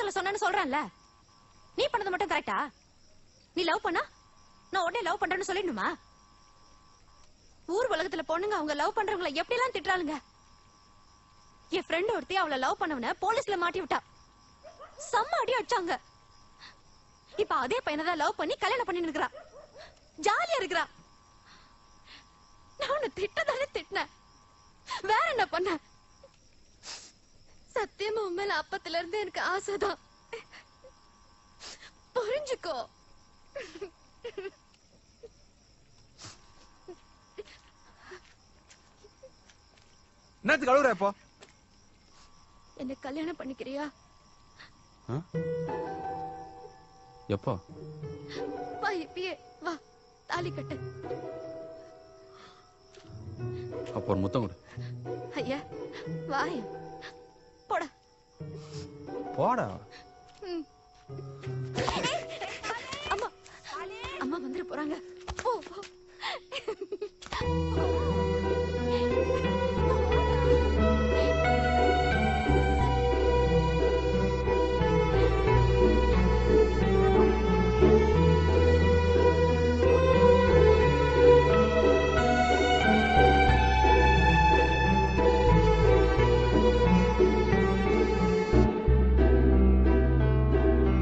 பக்கத்துல சொன்னு சொல்றேன்ல. நீ பண்ணது மட்டும் கரெக்டா? நீ லவ் பண்ணா நான் உடனே லவ் பண்றேன்னு சொல்லிடணுமா? ஊர் உலகத்துல பொண்ணுங்க அவங்க லவ் பண்றவங்கள எப்படி எல்லாம் திட்டுறாளுங்க. என் ஃப்ரெண்ட் ஒருத்தி அவளை லவ் பண்ணவன போலீஸ்ல மாட்டி விட்டா. செம்ம அடி அடிச்சாங்க. இப்ப அதே பையனதான் லவ் பண்ணி கல்யாணம் பண்ணி இருக்கிறா. ஜாலியா இருக்கிறா. நான் திட்டதானே திட்டினேன், வேற என்ன பண்ண? சத்தியமா உண்மையில அப்பத்துல இருந்து எனக்கு ஆசைதான். புரிஞ்சுக்கோ. என்னத்துக்கு அழுகுற இப்போ? என்ன கல்யாணம் பண்ணிக்கிறியா? எப்போ? வா இப்பயே வா, தாலி கட்டு. அப்போ ஒரு முத்தம் கொடு. ஐயா வாய் போடா. போடா. அம்மா அம்மா வந்துட போறாங்க. போ.